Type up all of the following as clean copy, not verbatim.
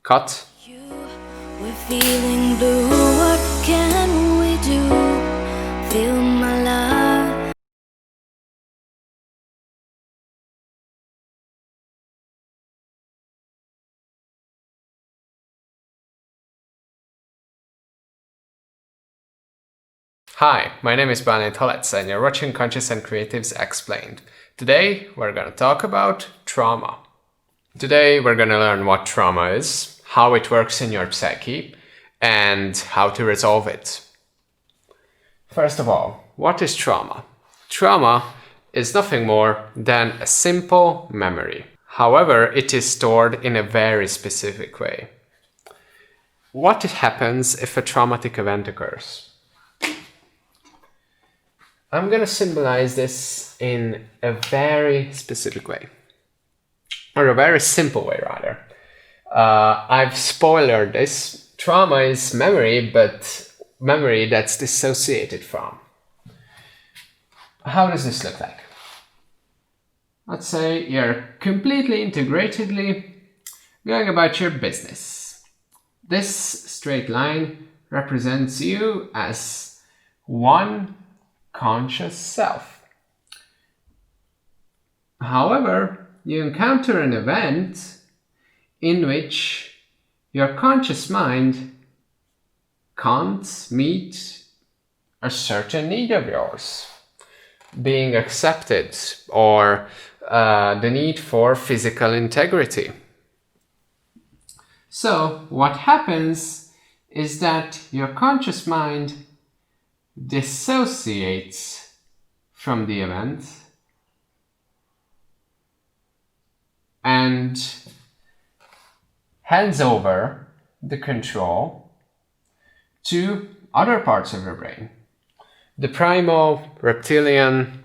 Cut. We're feeling blue, what can we do? Feel my love. Hi, my name is BetterHelp and you're watching Conscious&Creative's Explained. Today we're going to talk about trauma. Today we're going to learn what trauma is, how it works in your psyche, and how to resolve it. First of all, what is trauma? Trauma is nothing more than a simple memory. However, it is stored in a very specific way. What happens if a traumatic event occurs? I'm going to symbolize this in a very specific way, or a very simple way rather. I've spoiled this. Trauma is memory, but memory that's dissociated from. How does this look like? Let's say you're completely integratedly going about your business. This straight line represents you as one conscious self. However, you encounter an event in which your conscious mind can't meet a certain need of yours, being accepted, or the need for physical integrity. So what happens is that your conscious mind dissociates from the event and hands over the control to other parts of your brain. The primal, reptilian,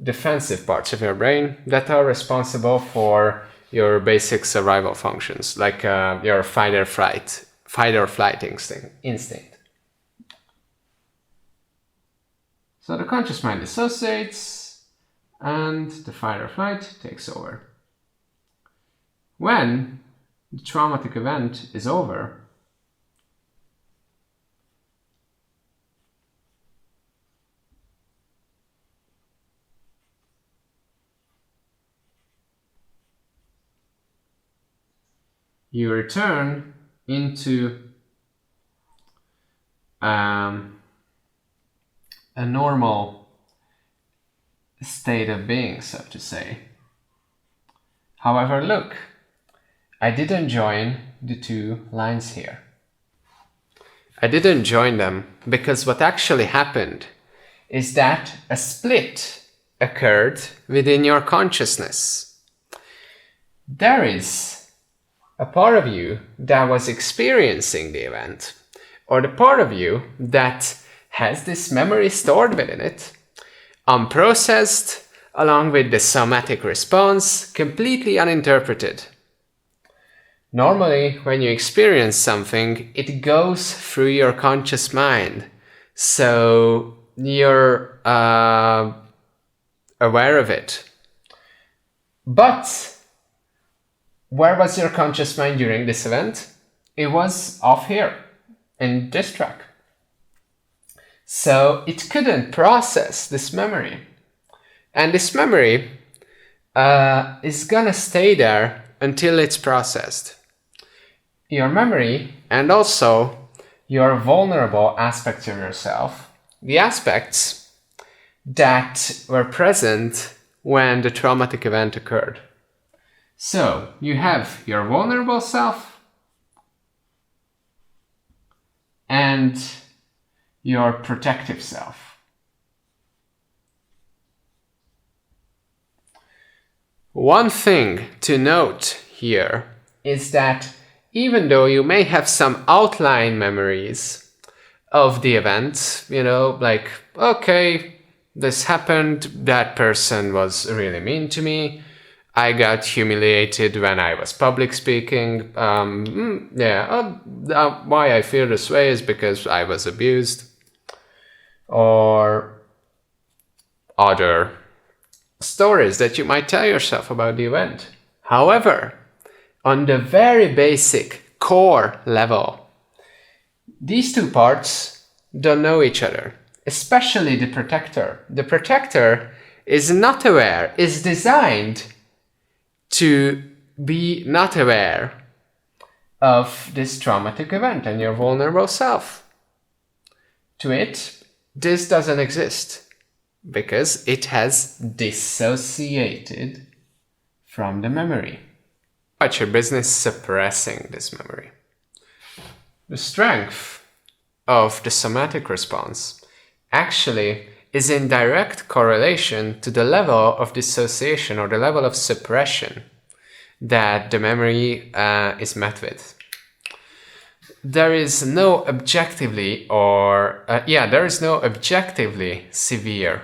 defensive parts of your brain that are responsible for your basic survival functions, like your fight or flight instinct. So the conscious mind dissociates and the fight or flight takes over. When the traumatic event is over, you return into a normal state of being, so to say. However, look, I didn't join the two lines here. I didn't join them because what actually happened is that a split occurred within your consciousness. There is a part of you that was experiencing the event, or the part of you that has this memory stored within it, unprocessed, along with the somatic response, completely uninterpreted. Normally, when you experience something, it goes through your conscious mind, so you're aware of it. But where was your conscious mind during this event? It was off here, in this track. So it couldn't process this memory. And this memory is gonna stay there until it's processed. Your memory and also your vulnerable aspects of yourself, the aspects that were present when the traumatic event occurred. So you have your vulnerable self and your protective self. One thing to note here is that even though you may have some outline memories of the event, like, okay, this happened, that person was really mean to me, I got humiliated when I was public speaking, why I feel this way is because I was abused, or other stories that you might tell yourself about the event. However, on the very basic core level. These two parts don't know each other, especially the protector. The protector is not aware, is designed to be not aware of this traumatic event and your vulnerable self. To it, this doesn't exist because it has dissociated from the memory. What's your business suppressing this memory? The strength of the somatic response actually is in direct correlation to the level of dissociation or the level of suppression that the memory is met with. There is no objectively severe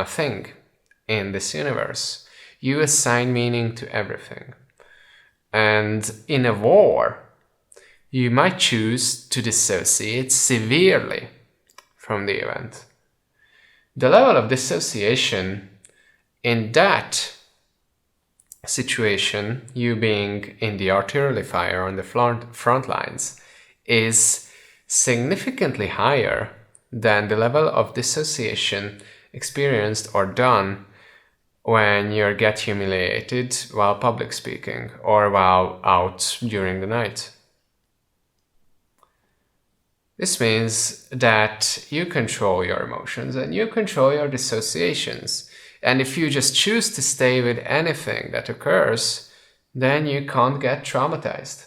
thing in this universe. You assign meaning to everything. And in a war, you might choose to dissociate severely from the event. The level of dissociation in that situation, you being in the artillery fire on the front lines, is significantly higher than the level of dissociation experienced or done when you get humiliated while public speaking or while out during the night. This means that you control your emotions and you control your dissociations. And if you just choose to stay with anything that occurs, then you can't get traumatized.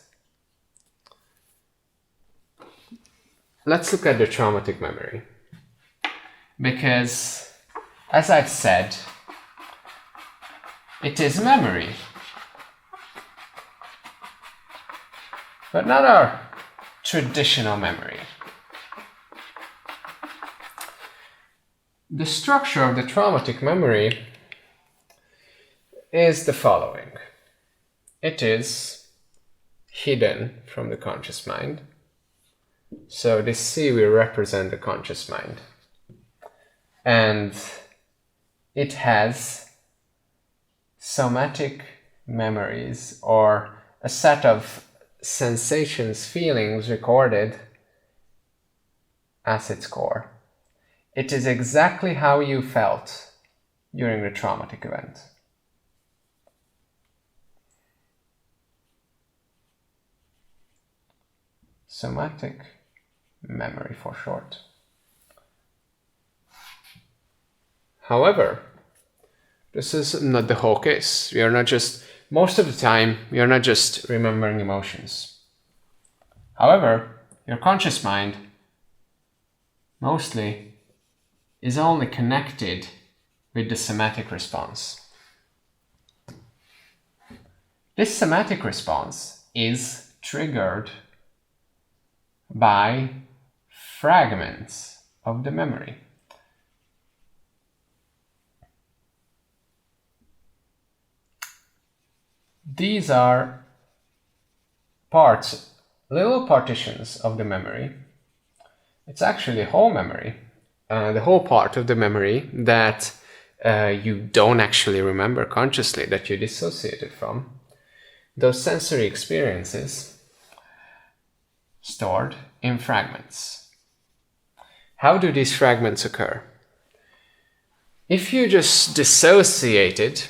Let's look at the traumatic memory. Because, as I've said, it is memory. But not our traditional memory. The structure of the traumatic memory is the following. It is hidden from the conscious mind. So this C will represent the conscious mind. And it has somatic memories, or a set of sensations, feelings recorded as its core. It is exactly how you felt during the traumatic event. Somatic memory for short. However, this is not the whole case. Most of the time, we are not just remembering emotions. However, your conscious mind mostly is only connected with the somatic response. This somatic response is triggered by fragments of the memory. These are parts, little partitions of the memory. It's actually a whole memory. The whole part of the memory that you don't actually remember consciously, that you dissociated from. Those sensory experiences stored in fragments. How do these fragments occur? If you just dissociated,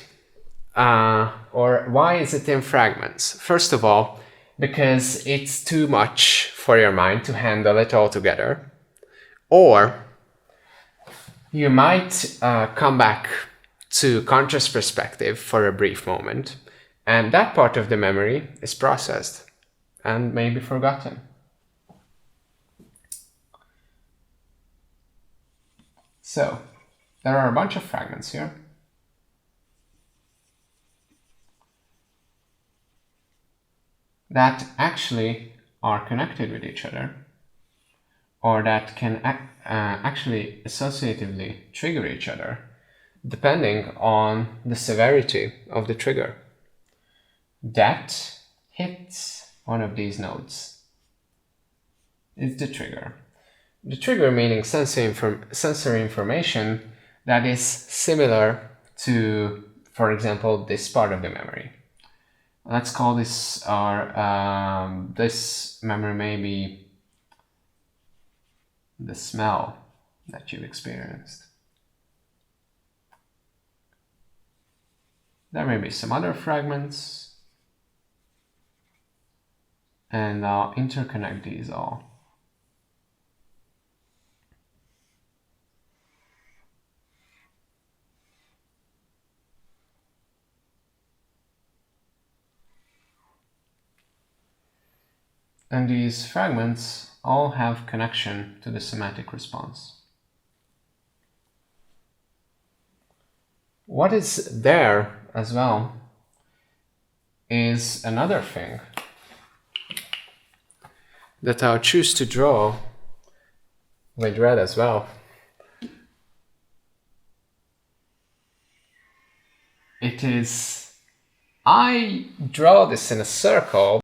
or why is it in fragments? First of all, because it's too much for your mind to handle it all together. Or you might come back to conscious perspective for a brief moment, and that part of the memory is processed and maybe forgotten. So, there are a bunch of fragments here. That actually are connected with each other, or that can actually associatively trigger each other, depending on the severity of the trigger. That hits one of these nodes is the trigger. The trigger meaning sensory information that is similar to, for example, this part of the memory. let's call this our, this memory maybe the smell that you've experienced. There may be some other fragments, and I'll interconnect these all. And these fragments all have connection to the somatic response. What is there as well is another thing that I'll choose to draw with red as well. It is, I draw this in a circle.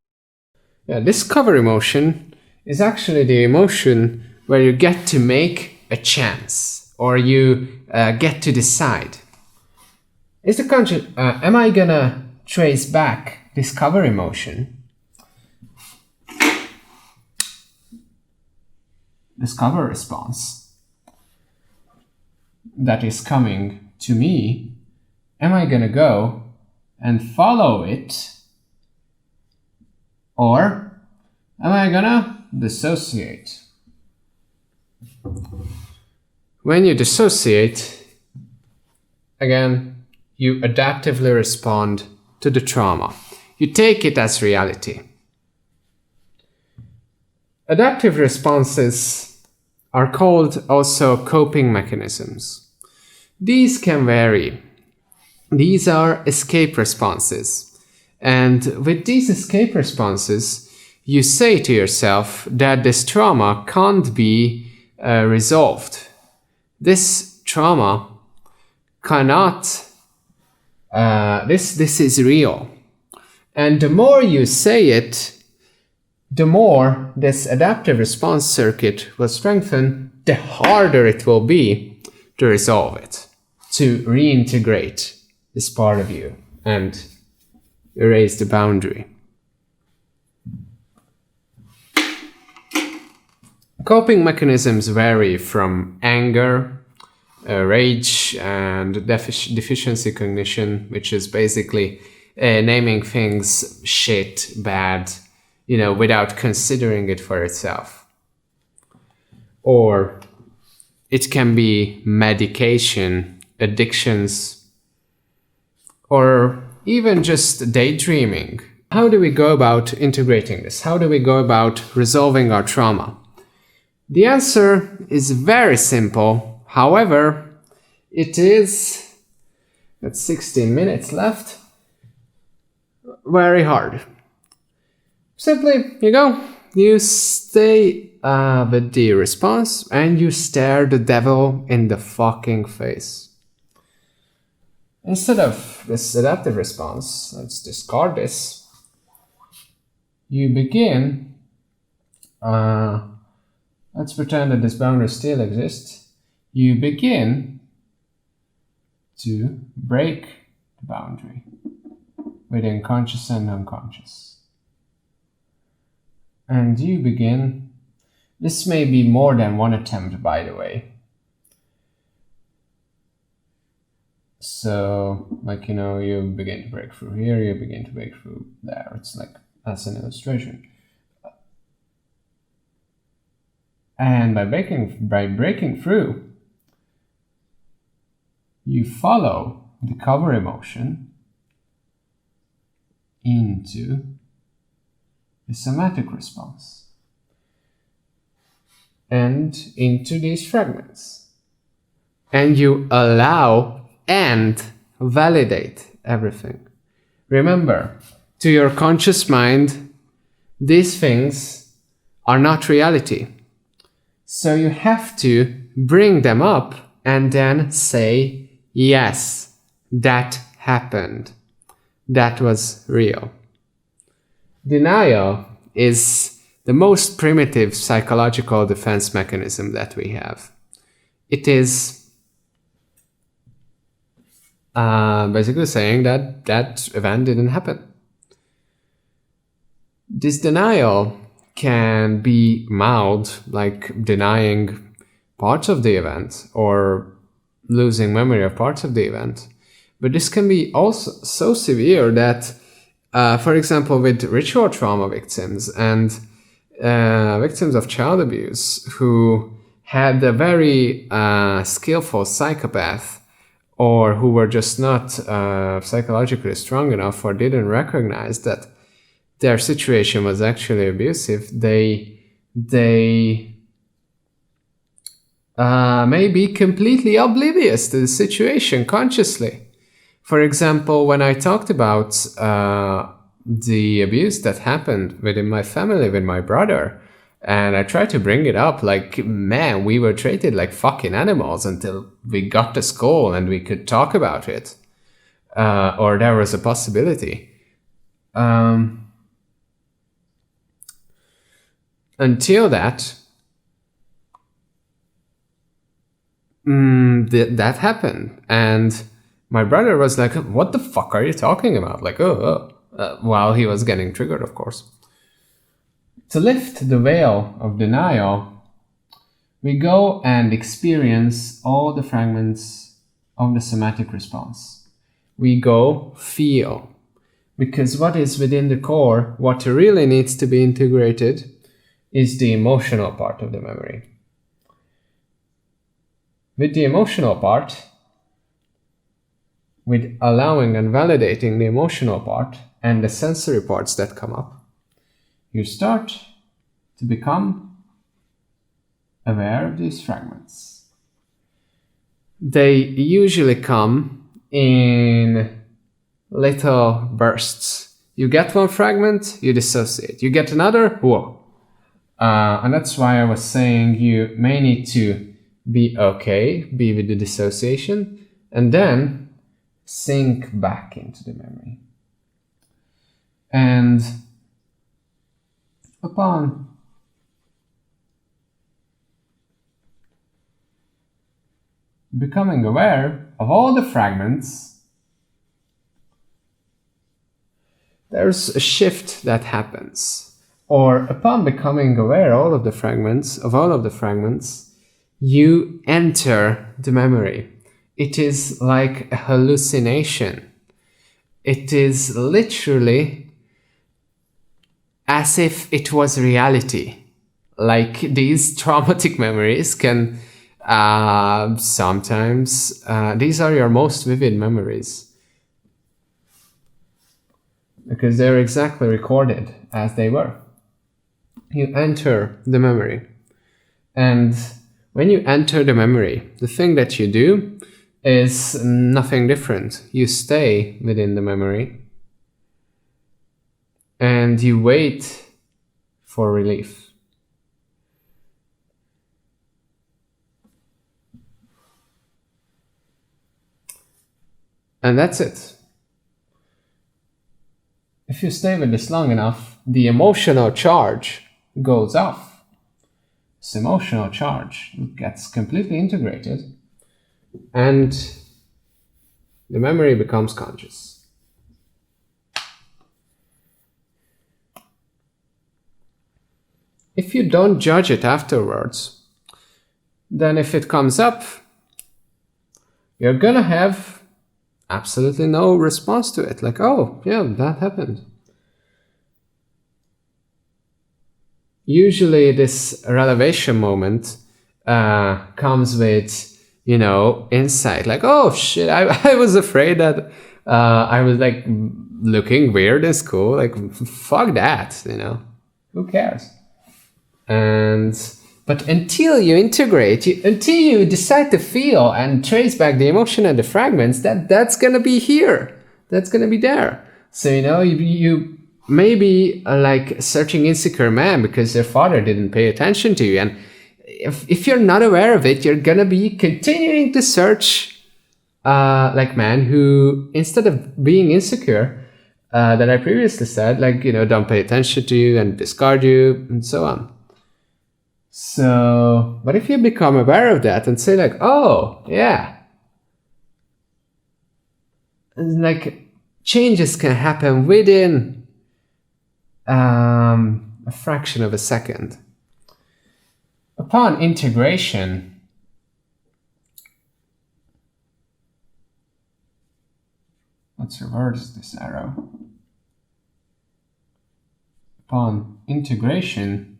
Yeah, this cover emotion is actually the emotion where you get to make a chance, or you get to decide. Is the conscious, am I gonna trace back this cover emotion, this cover response that is coming to me? Am I gonna go and follow it? Or am I gonna dissociate? When you dissociate, again, you adaptively respond to the trauma. You take it as reality. Adaptive responses are called also coping mechanisms. These can vary. These are escape responses. And with these escape responses, you say to yourself that this trauma can't be resolved. This trauma cannot, this is real. And the more you say it, the more this adaptive response circuit will strengthen, the harder it will be to resolve it, to reintegrate this part of you and erase the boundary. Coping mechanisms vary from anger, rage, and deficiency cognition, which is basically naming things shit, bad, without considering it for itself. Or it can be medication, addictions, or even just daydreaming. How do we go about integrating this? How do we go about resolving our trauma? The answer is very simple. However, it is, at 16 minutes left, very hard. Simply, you stay with the response and you stare the devil in the fucking face. Instead of this adaptive response, let's discard this. You begin, let's pretend that this boundary still exists. You begin to break the boundary within conscious and unconscious. And you begin, this may be more than one attempt, by the way. So, you begin to break through here, you begin to break through there. It's like, as an illustration. And by breaking through, you follow the cover emotion into the somatic response and into these fragments. And you allow and validate everything. Remember, to your conscious mind, these things are not reality. So you have to bring them up and then say, yes, that happened. That was real. Denial is the most primitive psychological defense mechanism that we have. It is basically saying that that event didn't happen. This denial can be mild, like denying parts of the event or losing memory of parts of the event. But this can be also so severe that, for example, with ritual trauma victims and victims of child abuse who had a very skillful psychopath, or who were just not psychologically strong enough or didn't recognize that their situation was actually abusive, they may be completely oblivious to the situation consciously. For example, when I talked about the abuse that happened within my family with my brother, and I tried to bring it up, like, man, we were treated like fucking animals until we got to school and we could talk about it, or there was a possibility. Until that, that happened, and my brother was like, "What the fuck are you talking about?" Like, while he was getting triggered, of course. To lift the veil of denial, we go and experience all the fragments of the somatic response. We go feel, because what is within the core, what really needs to be integrated, is the emotional part of the memory. With the emotional part, with allowing and validating the emotional part and the sensory parts that come up, you start to become aware of these fragments. They usually come in little bursts. You get one fragment, you dissociate. You get another, whoa. And that's why I was saying you may need to be with the dissociation, and then sink back into the memory. And upon becoming aware of all the fragments, there's a shift that happens. Or upon becoming aware of all of the fragments, you enter the memory. It is like a hallucination. It is literally as if it was reality. Like, these traumatic memories can sometimes, these are your most vivid memories, because they're exactly recorded as they were. You enter the memory. And when you enter the memory, the thing that you do is nothing different. You stay within the memory and you wait for relief. And that's it. If you stay with this long enough, the emotional charge goes off. This emotional charge gets completely integrated and the memory becomes conscious. If you don't judge it afterwards, then if it comes up, you're gonna have absolutely no response to it. Like, oh, yeah, that happened. Usually this revelation moment comes with, insight. Like, oh shit, I was afraid that I was like looking weird in school. Like, fuck that, who cares? But until you integrate, until you decide to feel and trace back the emotion and the fragments, that's gonna be here. That's gonna be there. So, you maybe like searching insecure man because their father didn't pay attention to you. And if you're not aware of it, you're gonna be continuing to search like man who, instead of being insecure, that I previously said, like, don't pay attention to you and discard you and so on. So, but if you become aware of that and say like, oh, yeah, like changes can happen within a fraction of a second. Upon integration, let's reverse this arrow. Upon integration,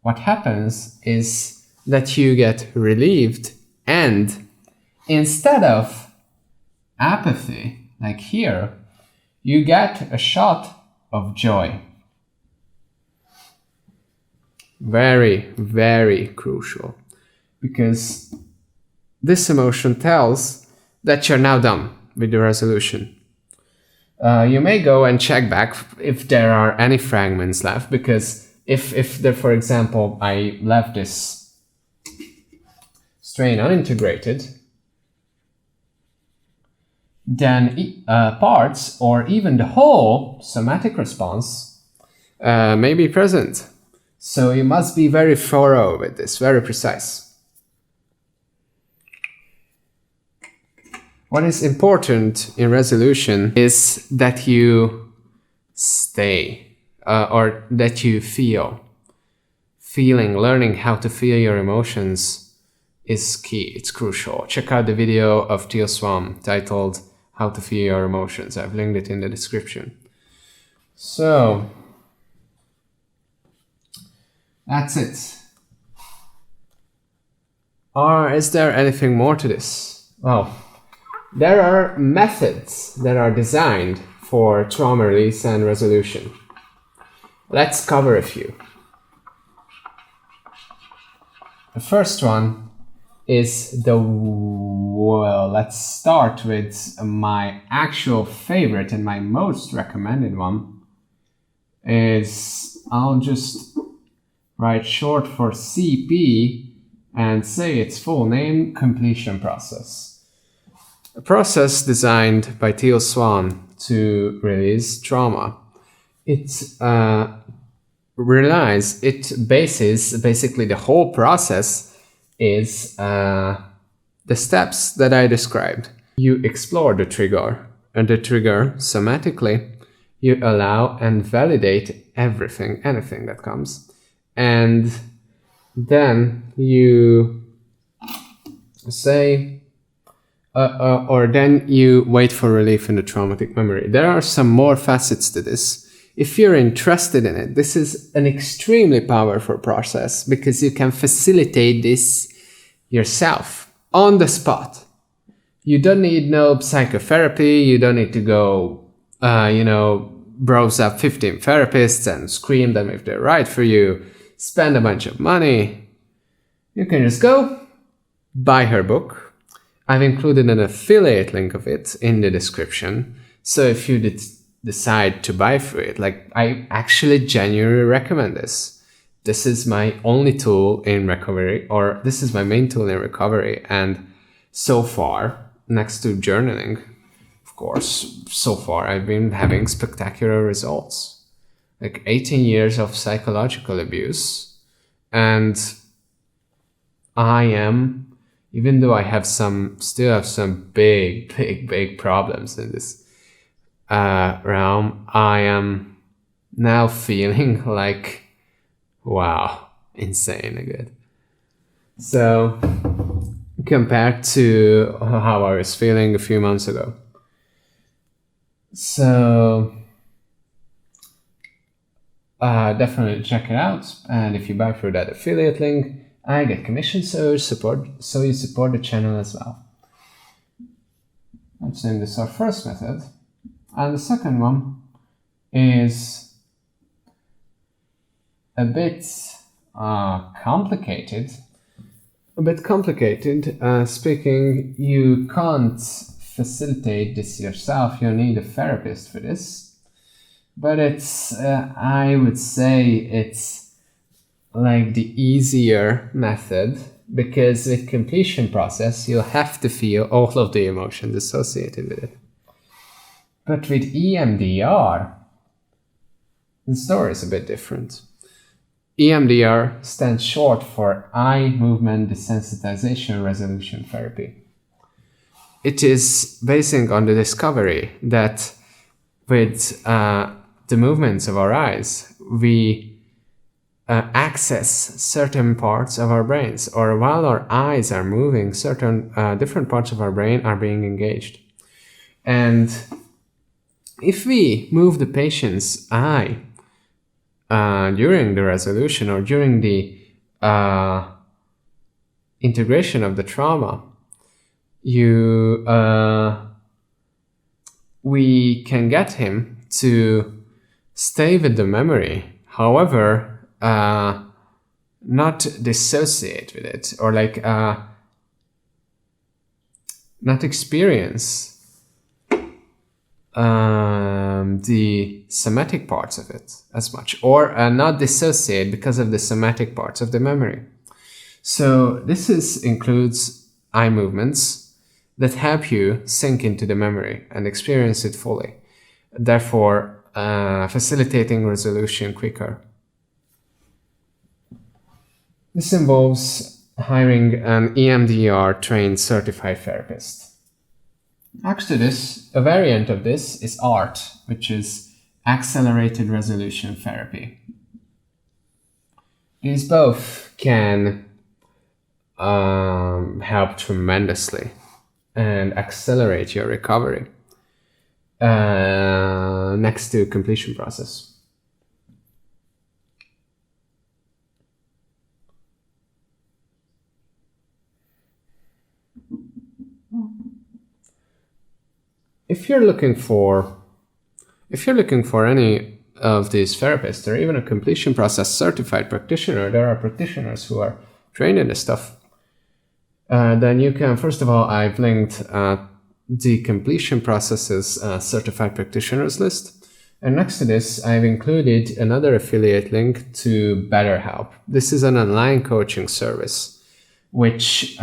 what happens is that you get relieved, and instead of apathy, like here, you get a shot of joy. Very, very crucial, because this emotion tells that you're now done with the resolution. You may go and check back if there are any fragments left, because if there, for example, I left this strain unintegrated, then parts or even the whole somatic response may be present. So you must be very thorough with this, very precise. What is important in resolution is that you stay, or that you feel. Learning how to feel your emotions is key, it's crucial. Check out the video of Teal Swan titled How to Feel Your Emotions. I've linked it in the description. So, that's it. Or is there anything more to this? Well, there are methods that are designed for trauma release and resolution. Let's cover a few. The first one is let's start with my actual favorite and my most recommended one. I'll just write short for CP and say its full name, completion process. A process designed by Teal Swan to release trauma. It bases basically the whole process is the steps that I described. You explore the trigger, and the trigger somatically, you allow and validate anything that comes. And then you say, or then you wait for relief in the traumatic memory. There are some more facets to this. If you're interested in it, this is an extremely powerful process because you can facilitate this yourself on the spot. You don't need no psychotherapy. You don't need to go, browse up 15 therapists and screen them if they're right for you. Spend a bunch of money. You can just go buy her book. I've included an affiliate link of it in the description. So if you decide to buy through it, I actually genuinely recommend this. This is my only tool in recovery, or this is my main tool in recovery. And so far, next to journaling, of course, so far I've been having spectacular results. 18 years of psychological abuse. And I am, even though I still have some big problems in this realm, I am now feeling like, wow, insane good. So, compared to how I was feeling a few months ago. So, definitely check it out. And if you buy through that affiliate link, I get commission, so you support the channel as well. Let's name this our first method. And the second one is a bit complicated. Speaking, you can't facilitate this yourself. You'll need a therapist for this. But I would say it's like the easier method, because with completion process, you'll have to feel all of the emotions associated with it. But with EMDR, the story is a bit different. EMDR stands short for Eye Movement Desensitization Resolution Therapy. It is basing on the discovery that with the movements of our eyes, we access certain parts of our brains, or while our eyes are moving, certain different parts of our brain are being engaged. And if we move the patient's eye during the resolution or during the integration of the trauma, we can get him to stay with the memory, however, not dissociate with it, or like not experience the somatic parts of it as much, or not dissociate because of the somatic parts of the memory. So this includes eye movements that help you sink into the memory and experience it fully, therefore facilitating resolution quicker. This involves hiring an EMDR trained certified therapist. Next to this, a variant of this is ART, which is accelerated resolution therapy. These both can help tremendously and accelerate your recovery next to completion process. If you're looking for any of these therapists, or even a completion process certified practitioner, there are practitioners who are trained in this stuff. Then you can, first of all, I've linked the completion processes certified practitioners list. And next to this, I've included another affiliate link to BetterHelp. This is an online coaching service which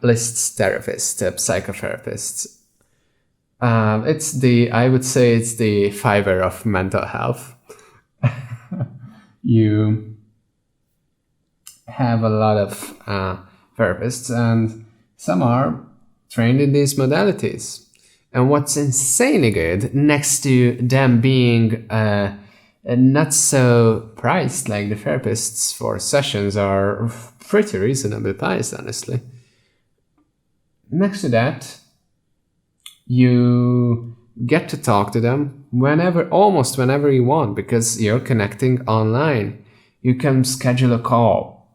lists therapists, psychotherapists. I would say it's the Fiverr of mental health. You have a lot of therapists, and some are trained in these modalities. And what's insanely good, next to them being not so priced, like the therapists for sessions are pretty reasonably priced, honestly. Next to that, you get to talk to them almost whenever you want, because you're connecting online. You can schedule a call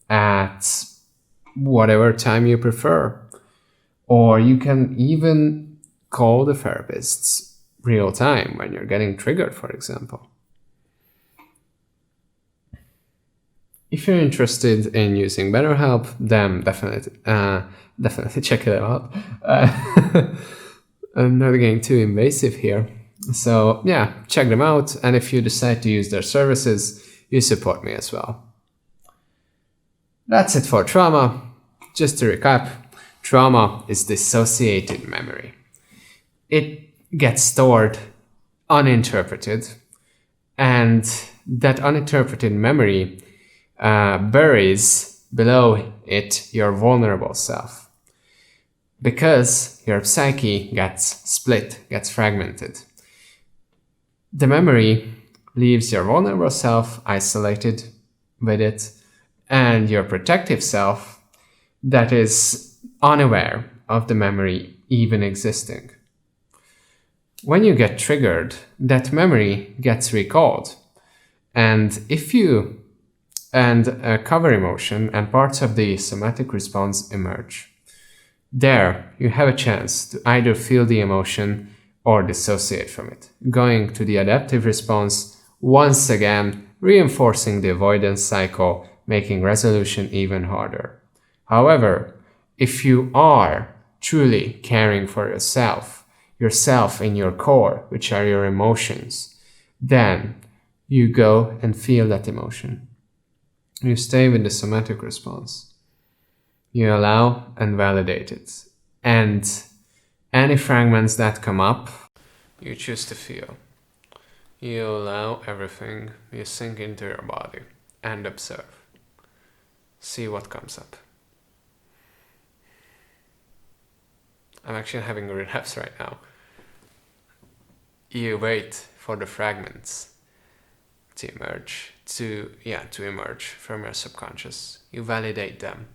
at whatever time you prefer, or you can even call the therapists real time when you're getting triggered, for example. If you're interested in using BetterHelp, then definitely check it out. I'm not getting too invasive here. So yeah, check them out. And if you decide to use their services, you support me as well. That's it for trauma. Just to recap, trauma is dissociated memory. It gets stored uninterpreted, and that uninterpreted memory buries below it your vulnerable self. Because your psyche gets split, gets fragmented. The memory leaves your vulnerable self isolated with it, and your protective self that is unaware of the memory even existing. When you get triggered, that memory gets recalled. And a cover emotion and parts of the somatic response emerge. There, you have a chance to either feel the emotion or dissociate from it, going to the adaptive response, once again reinforcing the avoidance cycle, making resolution even harder. However, if you are truly caring for yourself in your core, which are your emotions, then you go and feel that emotion. You stay with the somatic response. You allow and validate it. And any fragments that come up, you choose to feel. You allow everything. You sink into your body and observe. See what comes up. I'm actually having a relapse right now. You wait for the fragments to emerge from your subconscious. You validate them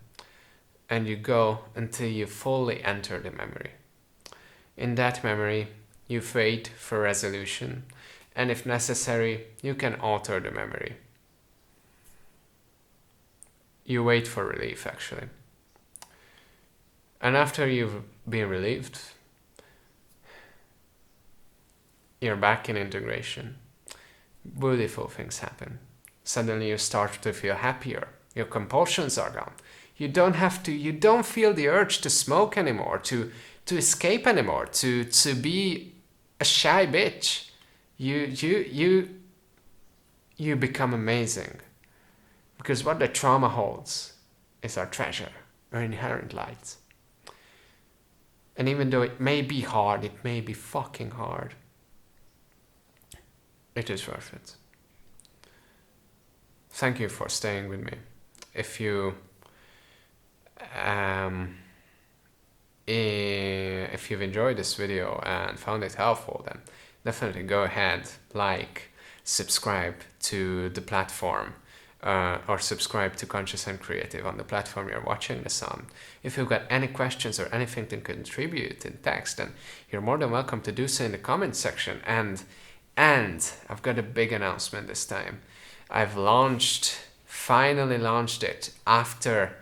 and you go until you fully enter the memory. In that memory, you wait for resolution, and if necessary, you can alter the memory. You wait for relief, actually. And after you've been relieved, you're back in integration. Beautiful things happen. Suddenly you start to feel happier. Your compulsions are gone. You don't feel the urge to smoke anymore, to escape anymore, to be a shy bitch. You become amazing. Because what the trauma holds is our treasure, our inherent light. And even though it may be hard, it may be fucking hard, it is worth it. Thank you for staying with me. If you've enjoyed this video and found it helpful, then definitely go ahead, subscribe to the platform, or subscribe to Conscious&Creative on the platform you're watching this on. If you've got any questions or anything to contribute in text, then you're more than welcome to do so in the comments section. And I've got a big announcement this time. I've finally launched it after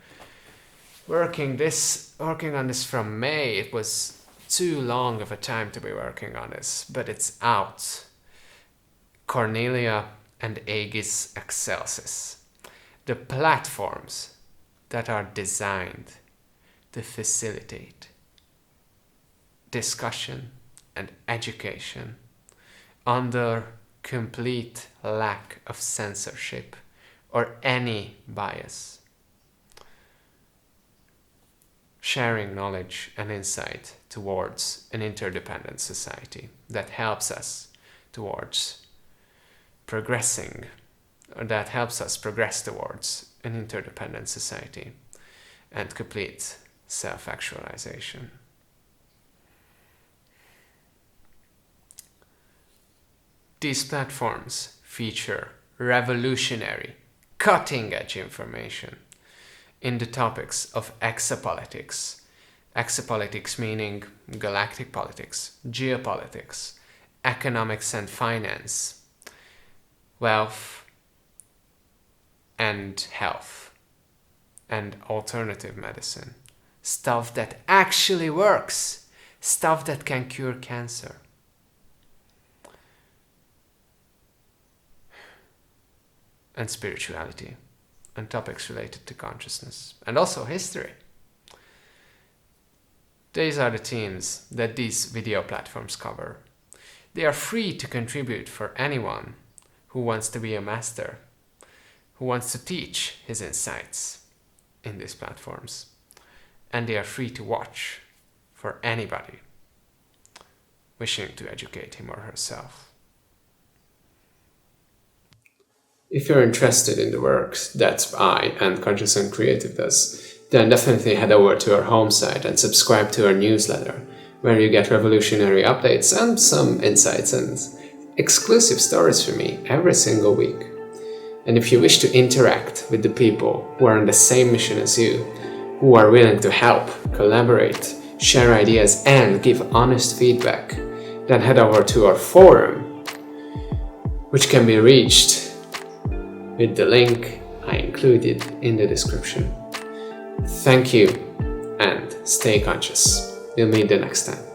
working on this from May. It was too long of a time to be working on this, but it's out. Cornelia and Aegis Excelsis, the platforms that are designed to facilitate discussion and education under complete lack of censorship or any bias. Sharing knowledge and insight towards an interdependent society that helps us towards progress towards an interdependent society and complete self-actualization. These platforms feature revolutionary, cutting-edge information in the topics of exopolitics. Exopolitics meaning galactic politics, geopolitics, economics and finance, wealth and health, and alternative medicine. Stuff that actually works. Stuff that can cure cancer. And spirituality, and topics related to consciousness, and also history. These are the themes that these video platforms cover. They are free to contribute for anyone who wants to be a master, who wants to teach his insights in these platforms. And they are free to watch for anybody wishing to educate him or herself. If you're interested in the works that I and Conscious&Creative does, then definitely head over to our home site and subscribe to our newsletter, where you get revolutionary updates and some insights and exclusive stories from me every single week. And if you wish to interact with the people who are on the same mission as you, who are willing to help, collaborate, share ideas and give honest feedback, then head over to our forum, which can be reached with the link I included in the description. Thank you and stay conscious. We'll meet the next time.